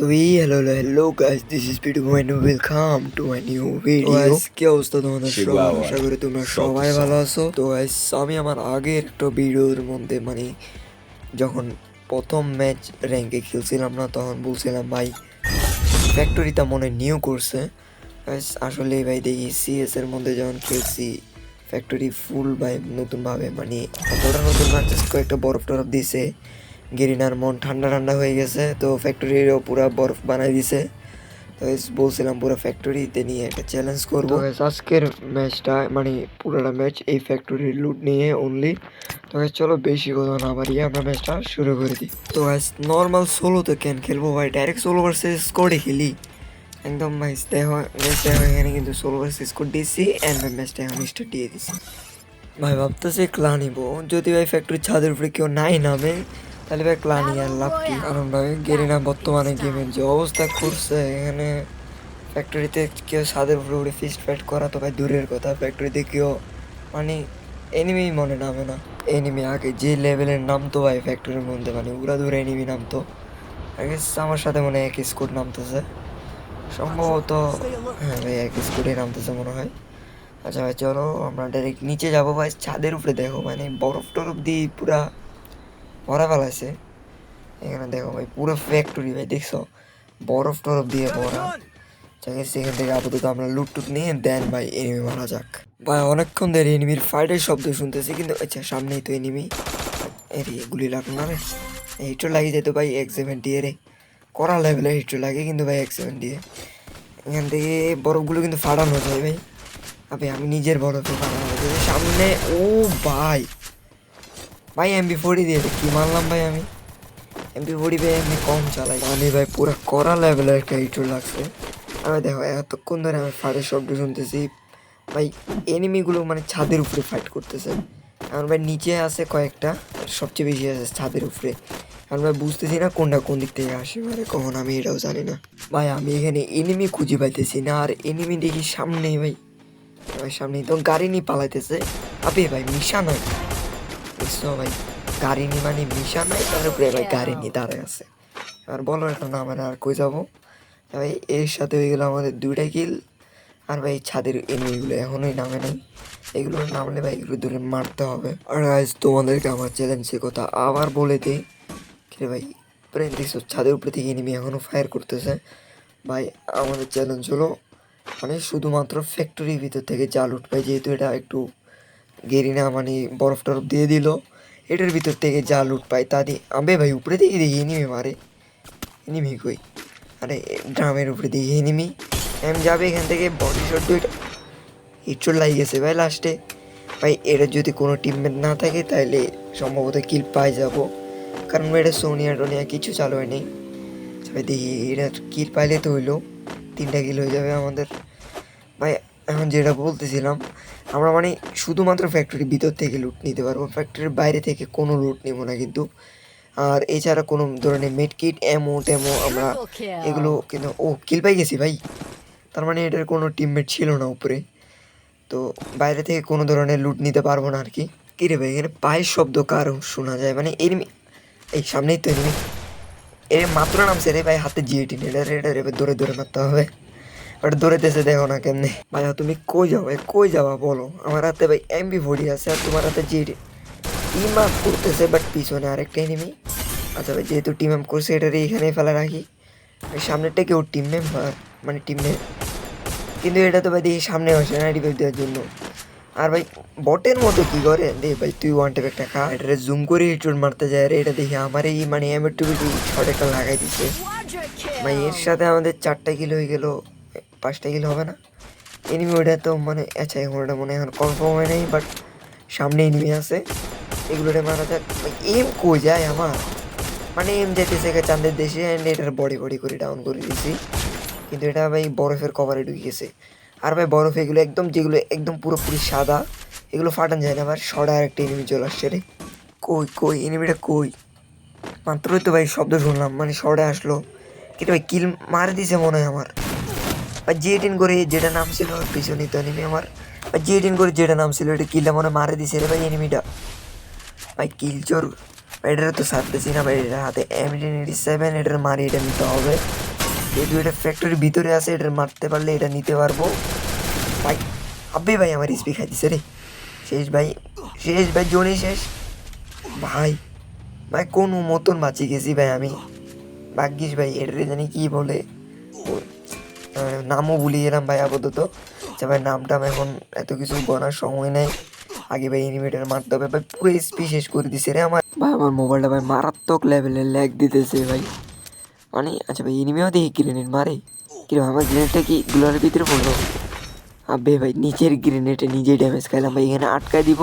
তো hello guys, this is Peter and welcome to my new video. guys, কি অবস্থা তোমাদের সবার? আশা করি তোমরা সবাই ভালো আছো। তো guys, আমি আমার আগের একটা ভিডিওর মধ্যে যখন প্রথম ম্যাচ র্যাঙ্কে খেলছিলাম না, তখন বলছিলাম ভাই ফ্যাক্টরিটা মনে নিউ করছে। guys, আসলে ভাই দেখি সিএস এর মধ্যে যখন খেলছি ফ্যাক্টরি ফুল ভাই নতুনভাবে অতটা নতুন না, জাস্ট কয়েকটা বরফ টরফ দিছে। গেরিনার মন ঠান্ডা ঠান্ডা হয়ে গেছে, তো ফ্যাক্টরিরও পুরো বরফ বানাই দিছে। তো বলছিলাম পুরো ফ্যাক্টরিতে নিয়ে একটা চ্যালেঞ্জ করবো। আজকের ম্যাচটা পুরোটা ম্যাচ এই ফ্যাক্টরির লুট নিয়ে অনলি। তো চলো বেশি কথা না বাড়িয়ে আমরা ম্যাচটা শুরু করে দিই। তো নর্মাল সোলোতে কেন খেলবো ভাই, ডাইরেক্ট সোলো ভার্সেস স্কোয়াডে খেলি একদম। ভাই ম্যাচটা এখানে কিন্তু সোলো ভার্সেস স্কোয়াড দিয়েছি অ্যান্ড ম্যাচটা এখন স্টার্ট দিয়ে দিছি। ভাই ভাবতেছি ক্লা নিবো, যদি ভাই ফ্যাক্টরির ছাদের উপরে কেউ নাই নামে তাহলে ভাই ক্লা নিয়ে আর লাভ কি। কারণ ভাই গেরিনা বর্তমানে গেমের যে অবস্থা করছে, এখানে ফ্যাক্টরিতে কেউ ছাদের উপরে উঠে ফিস্ট ফাইট করা তো ভাই দূরের কথা, ফ্যাক্টরিতে কেউ এনিমি মনে নামে না। এনিমি আগে যে লেভেলের নামতো ভাই ফ্যাক্টরির মধ্যে, উড়া দূরে এনিমি নামতো। আগে আমার সাথে মনে হয় এক স্কোর নামতেছে সম্ভবত, হ্যাঁ ভাই এক স্কোরে নামতেছে মনে হয়। আচ্ছা ভাই চলো আমরা ডাইরেক্ট নিচে যাবো। ভাই ছাদের উপরে দেখো বরফ টরফ দিয়ে পুরা ভরা ফেলাইছে। এখানে দেখো ভাই পুরো ফ্যাক্টরি ভাই দেখছো বরফ টরফ দিয়ে ভরা। সেখান থেকে আপাতত আমরা লুট টুট নিয়ে দেন ভাই এনিমি মারা যাক। ভাই অনেকক্ষণ ধরে এনিমির ফাইটের শব্দ শুনতেছি, কিন্তু আচ্ছা সামনেই তো এনিমি। এরে গুলি লাগলো না রে, হিটও লাগিয়ে যেত ভাই X70 রে, কড়া লেভেলের হিটও লাগে কিন্তু ভাই X70 এখান থেকে বরফগুলো কিন্তু ফাটানো যায় ভাই। আমি নিজের বরফে ফাটানো যায় সামনে। ও ভাই ভাই MP40 দিয়ে কি মারলাম ভাই আমি। MP40 ভাই আমি কম চালাই ভাই পুরো কড়া লেভেলের একটা হিটও লাগছে। আমি দেখো এতক্ষণ ধরে আমি ফায়ারের শব্দ শুনতেছি ভাই, এনিমিগুলো ছাদের উপরে ফাইট করতেছে। এখন ভাই নিচে আছে কয়েকটা, সবচেয়ে বেশি আছে ছাদের উপরে। কারণ ভাই বুঝতেছি না কোনটা কোন দিক থেকে আসে, কখন আমি এটাও জানি না ভাই। আমি এখানে এনিমি খুঁজে পাইতেছি না, আর এনিমি দেখি সামনেই ভাই, সামনেই তো গাড়ি নিয়ে পালাইতেছে। ভাই মিশা নয় বুঝছো ভাই, গাড়ি নিয়ে মিশা নাই, তার উপরে ভাই গাড়ি নিয়ে দাঁড়ায় আছে। আর বলো এখন আমরা আর কই যাবো ভাই। এর সাথে হয়ে গেলো আমাদের 2টা কিল। আর ভাই ছাদের এনিমিগুলো এখনোই নামে নাই, এগুলো নামলে ভাই এগুলো ধরে মারতে হবে। আর গাইস তোমাদেরকে আমার চ্যালেঞ্জের কথা আবার বলে দিই রে ভাই, দেখছো ছাদের উপরে থেকে এনিমি এখনো ফায়ার করতেছে। ভাই আমাদের চ্যালেঞ্জ হলো শুধুমাত্র ফ্যাক্টরির ভিতর থেকে যা লুট পাই, যেহেতু এটা একটু গেরিনা বরফ টরফ দিয়ে দিল, এটার ভিতর থেকে যা লুট পাই তা দিয়ে। ভাই উপরে দিকে দেখি এনিমি মারে, এনিমি কই? আরে ড্রামের উপরে দিকে এনিমি যাবে এখান থেকে বডি শট 2টা হিটশট লাগিয়ে গেছে ভাই লাস্টে। ভাই এটা যদি কোনো টিমমেট না থাকে তাহলে সম্ভবত কিল পাই যাব, কারণ এটা সোনিয়া টোনিয়া কিছু চালু হয়নি। ভাই দেখি এটা কিল পাইলে তো হইলো 3টা কিল হয়ে যাবে আমাদের। ভাই এখন যেটা বলতেছিলাম, আমরা শুধুমাত্র ফ্যাক্টরির ভিতর থেকে লুট নিতে পারবো, ফ্যাক্টরির বাইরে থেকে কোনো লুট নিব না কিন্তু। আর এছাড়া কোনো ধরনের মেড কিট এমো টেমো আমরা এগুলো কিন্তু। ও কিল পাই গেছি ভাই, তার এটার কোনো টিমমেট ছিল না উপরে, তো বাইরে থেকে কোনো ধরনের লুট নিতে পারবো না আর কি। কিরে ভাই এখানে পায়ের শব্দ কার শোনা যায়? এনিমি এই সামনেই তো এনিমি, এর মাত্র নামছে রে ভাই, হাতে G18 এটা দৌড়ে দৌড়ে মারতে হবে। বাট দৌড়েতেছে দেখো না কেমনে। ভাই তুমি কই যাও ভাই, কই যাবা বলো? আমার হাতে ভাই MP40 আছে আর তোমার হাতে G18। টিম আপ করতেছে বাট পিছনে আরেকটা এনিমি। আচ্ছা ভাই যেহেতু টিম আপ করছে এটারে এখানে ফেলা রাখি। সামনেরটা কেউ টিম মেম্বার টিমমেট, কিন্তু এটা তো ভাই দেখি সামনে আসে না রিভাইভ দেওয়ার জন্য। আর ভাই বটের মতো কি করে দে ভাই, তুই ওয়ান টেপ একটা খা। এটা জুম করে হিটশট মারতে যায়, আর এটা দেখি আমার এই M2 শট একটা লাগাই দিচ্ছে ভাই। এর সাথে আমাদের 4টা কিল হয়ে গেল, 5টা কিল হবে না। এনিমি ওটা তো আচ্ছা এখন ওটা এখন কনফার্ম হয় নাই, বাট সামনে এনিমি আছে, এগুলোটা মারা যাক। ভাই এম কই যায় আমার, এম যেতেছে চাঁদের দেশে, অ্যান্ড এটার বডি করে ডাউন করে দিছি, কিন্তু এটা ভাই বরফের কভারে ঢুকে গেছে। আর ভাই বরফ এগুলো একদম যেগুলো একদম পুরোপুরি সাদা, এগুলো ফাটান যায় না। আবার সরা আর একটা এনিমি চলে আসছে রে, কই এনিমিটা কই? মাত্রই তো ভাই শব্দ শুনলাম, সরে আসলো, কিন্তু ভাই কিল মারে দিছে মনে হয় আমার। ভাই G18 করে যেটা নাম ছিল পিছনে তো এনিমি আমার, ভাই G18 করে যেটা নাম ছিল এটা কিলটা মারে দিছে রে ভাই এনিমিটা। ভাই কিল চোর, এটার তো সারতেছি না ভাই, এটার হাতে M1087, এটার মারি এটা নিতে হবে। যেহেতু এটা ফ্যাক্টরির ভিতরে আছে, এটা মারতে পারলে এটা নিতে পারবো ভাই। আবে ভাই আমার স্পি খাই দিছে রে। শেষ ভাই, শেষ ভাই, জোনে শেষ ভাই। ভাই কোনো মতন বাঁচিয়ে গেছি ভাই আমি। ভাগ্যিস ভাই, এটারে জানি কি বলে, নামও ভুলে গেলাম ভাই আপাতত। আচ্ছা ভাই, নামটা এখন এত কিছু বলার সময় নেই, আগে ভাই এনিমেটার মারতে হবে ভাই। পুরো স্পি শেষ করে দিছে রে আমার ভাই। আমার মোবাইলটা ভাই মারাত্মক লেভেলের ল্যাগ দিতেছে ভাই। মানে আচ্ছা ভাই, এনিমিও দেখি গ্রেনেড মারে, কিরকম আমার গ্রেনেডটা কি গ্লোয়ারের ভিতরে পড়লো? আবে ভাই নিচের গ্রেনেডে নিজেই ড্যামেজ খাইলাম ভাই। এখানে আটকা দিব,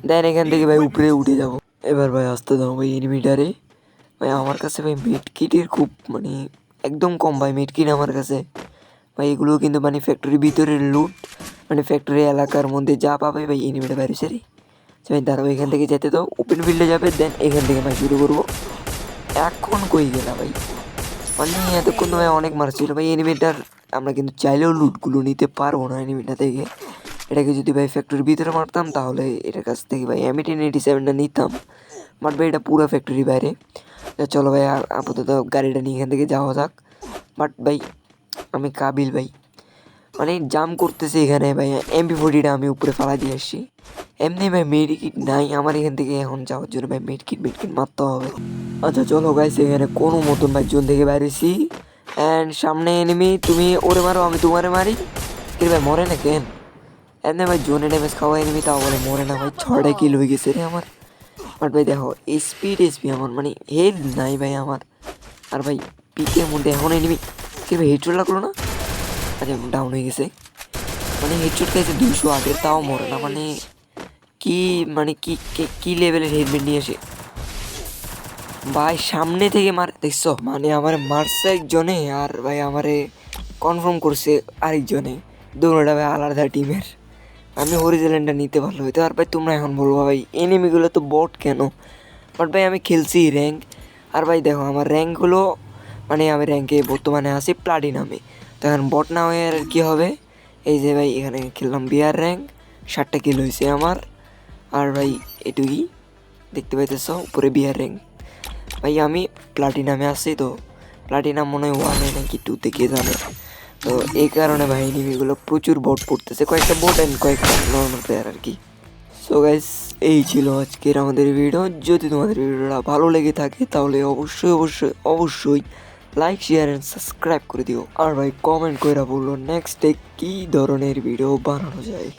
দেন এখান থেকে ভাই উপরে উঠে যাব। এবার ভাই আসতে দাও ভাই এনিমিটারে। ভাই আমার কাছে ভাই মেডকিটের খুব মানে একদম কম ভাই মেডকিট আমার কাছে ভাই। এগুলো কিন্তু মানে ফ্যাক্টরির ভিতরের লুট, মানে ফ্যাক্টরি এলাকার মধ্যে যা পাবে ভাই এনিমিটা বাইরেছে রে। ভাই দাঁড়াবো, এখান থেকে যেতে দাও, ওপেন ফিল্ডে যাবে, দেন এখান থেকে ভাই শুরু করবো। এখন কই গেলা ভাই? মানে এতক্ষণ তো ভাই অনেক মারছিল ভাই এনিমিটার। আমরা কিন্তু চাইলেও লুটগুলো নিতে পারবো না এনিমিটা থেকে। এটাকে যদি ভাই ফ্যাক্টরির ভিতরে মারতাম তাহলে এটার কাছ থেকে ভাই M1087টা নিতাম। বাট ভাই এটা পুরো ফ্যাক্টরি বাইরে। চলো ভাই আপাতত গাড়িটা নিয়ে এখান থেকে যাওয়া যাক। বাট ভাই আমি কাবিল ভাই, মানে জাম করতেছে এখানে ভাই। MP40টা আমি উপরে ফালা দিয়ে আসছি। এমনি ভাই মেডিকিট নাই আমার এখান থেকে এখন যাওয়ার জন্য ভাই। মেডকিট মারতে হবে। আচ্ছা চলো গাইস, এখানে কোনো মতন ভাই জোন থেকে বাইরেছি। অ্যান্ড সামনে এনিমি, তুমি ওরে মারো আমি তোমারে মারি। কি ভাই মরে না কেন? এমনি ভাই জোনে ড্যামেজ খাওয়া এনিমি, তাও বলে মরে না ভাই। 6টা কিল হয়ে গেছে রে আমার। বাট ভাই দেখো স্পি আমার মানে হেলথ নাই ভাই আমার। আর ভাই পিকের মধ্যে এখন এনিমি, কি ভাই হেডশট লাগলো না? আচ্ছা ডাউন হয়ে গেছে, মানে হেডশট খাইছে 208, তাও মরে না। মানে কি মানে কি লেভেলের হেলমেট নিয়ে আসে ভাই। সামনে থেকে মার দেখছো, মানে আমার মারছে একজনে, আর ভাই আমারে কনফার্ম করছে আরেকজনে। দুটোটা ভাই আলাদা টিমের। আমি হরিজেন্ডটা নিতে ভালো হইতো। আর ভাই তোমরা এখন বলবো ভাই এনিমিগুলো তো বট কেন? বাট ভাই আমি খেলছি র্যাঙ্ক। আর ভাই দেখো আমার র্যাঙ্কগুলো, মানে আমি র্যাঙ্কে বর্তমানে আছি প্লাটিনামে। তো এখন বট না হয়ে আর কী হবে? এই যে ভাই এখানে খেললাম বিয়ার র্যাঙ্ক, 7টা কিল হয়েছে আমার। আর ভাই এটুকুই দেখতে পাইতেছ, উপরে বিয়ার র্যাঙ্ক। ভাই আমি প্লাটিনামে আসছি, তো প্লাটিনাম মনে হয় 1 নাকি 2-তে কে জানে। তো এই কারণে ভাই এনিমিগুলো প্রচুর বট পড়তেছে, কয়েকটা বট অ্যান্ড কয়েকটা নর্মাল প্লেয়ার আর কি। সো গাইস এই ছিল আজকের আমাদের ভিডিও। যদি তোমাদের ভিডিওটা ভালো লেগে থাকে তাহলে অবশ্যই লাইক শেয়ার অ্যান্ড সাবস্ক্রাইব করে দিও। আর ভাই কমেন্ট করে বললো নেক্সট ডে কী ধরনের ভিডিও বানানো যায়।